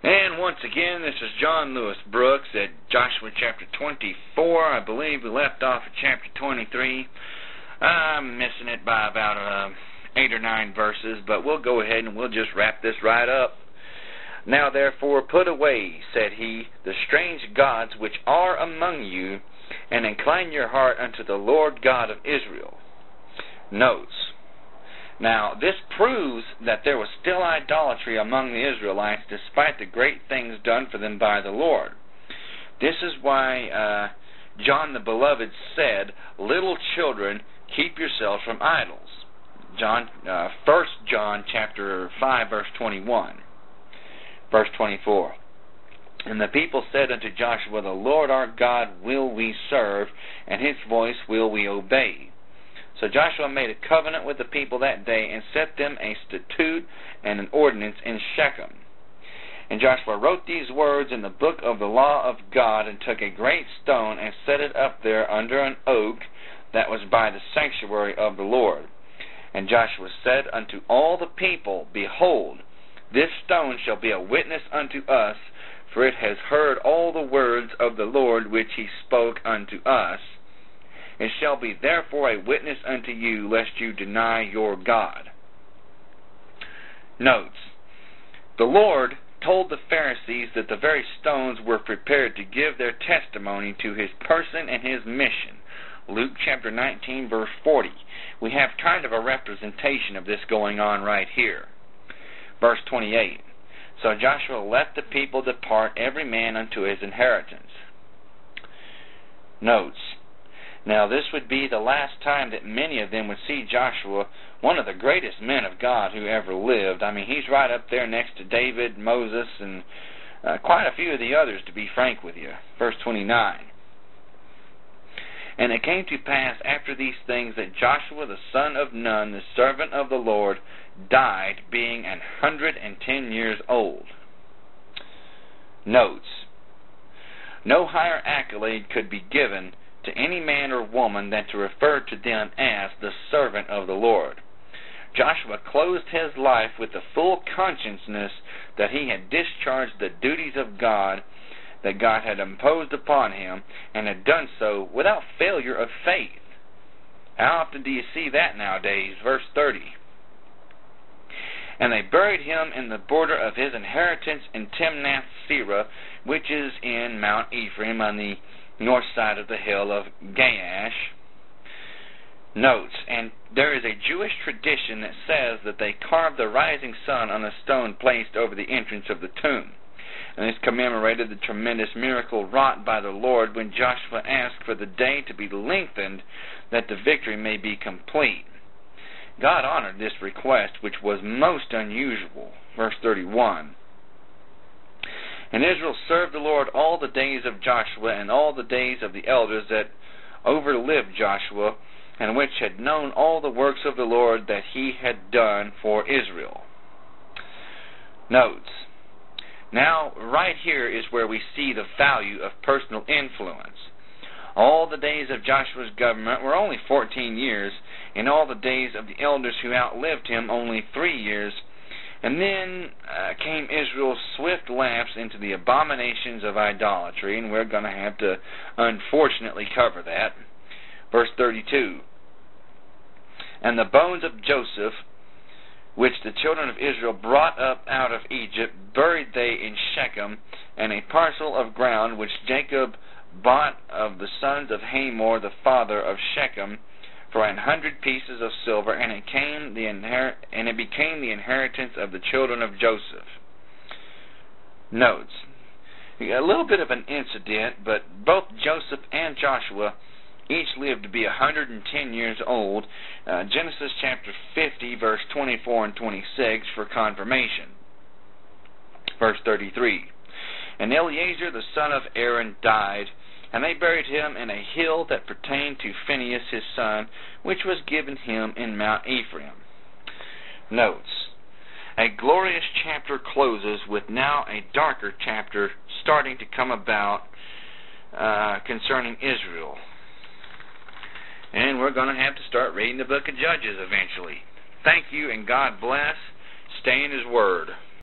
And once again, this is John Lewis Brooks at Joshua chapter 24. I believe we left off at chapter 23. I'm missing it by about 8 or 9 verses, but we'll go ahead and we'll just wrap this right up. Now therefore put away, said he, the strange gods which are among you, and incline your heart unto the Lord God of Israel. Notes. Now, this proves that there was still idolatry among the Israelites despite the great things done for them by the Lord. This is why John the Beloved said, little children, keep yourselves from idols. 1 John chapter 5, verse 21. Verse 24. And the people said unto Joshua, the Lord our God will we serve, and his voice will we obey. So Joshua made a covenant with the people that day and set them a statute and an ordinance in Shechem. And Joshua wrote these words in the book of the law of God and took a great stone and set it up there under an oak that was by the sanctuary of the Lord. And Joshua said unto all the people, behold, this stone shall be a witness unto us, for it has heard all the words of the Lord which he spoke unto us. It shall be therefore a witness unto you, lest you deny your God. Notes. The Lord told the Pharisees that the very stones were prepared to give their testimony to his person and his mission. Luke chapter 19, verse 40. We have kind of a representation of this going on right here. Verse 28. So Joshua let the people depart, every man unto his inheritance. Notes. Now this would be the last time that many of them would see Joshua, one of the greatest men of God who ever lived. I mean, he's right up there next to David, Moses, and quite a few of the others, to be frank with you. Verse 29. And it came to pass after these things that Joshua the son of Nun, the servant of the Lord, died, being 110 years old. Notes. No higher accolade could be given to any man or woman than to refer to them as the servant of the Lord. Joshua closed his life with the full consciousness that he had discharged the duties of God that God had imposed upon him, and had done so without failure of faith. How often do you see that nowadays? Verse 30. And they buried him in the border of his inheritance in Timnath-Serah, which is in Mount Ephraim on the north side of the hill of Gaash. Notes, and there is a Jewish tradition that says that they carved the rising sun on a stone placed over the entrance of the tomb. And this commemorated the tremendous miracle wrought by the Lord when Joshua asked for the day to be lengthened that the victory may be complete. God honored this request, which was most unusual. Verse 31. And Israel served the Lord all the days of Joshua and all the days of the elders that overlived Joshua, and which had known all the works of the Lord that he had done for Israel. Notes. Now, right here is where we see the value of personal influence. All the days of Joshua's government were only 14 years, and all the days of the elders who outlived him only 3 years. And then came Israel's swift lapse into the abominations of idolatry, and we're going to have to, unfortunately, cover that. Verse 32. And the bones of Joseph, which the children of Israel brought up out of Egypt, buried they in Shechem, and a parcel of ground which Jacob bought of the sons of Hamor, the father of Shechem, for 100 pieces of silver, and it became the inheritance of the children of Joseph. Notes. A little bit of an incident, but both Joseph and Joshua each lived to be 110 years old. Genesis chapter 50, verse 24 and 26 for confirmation. Verse 33. And Eleazar the son of Aaron died, and they buried him in a hill that pertained to Phinehas his son, which was given him in Mount Ephraim. Notes. A glorious chapter closes with now a darker chapter starting to come about concerning Israel. And we're going to have to start reading the book of Judges eventually. Thank you, and God bless. Stay in His Word.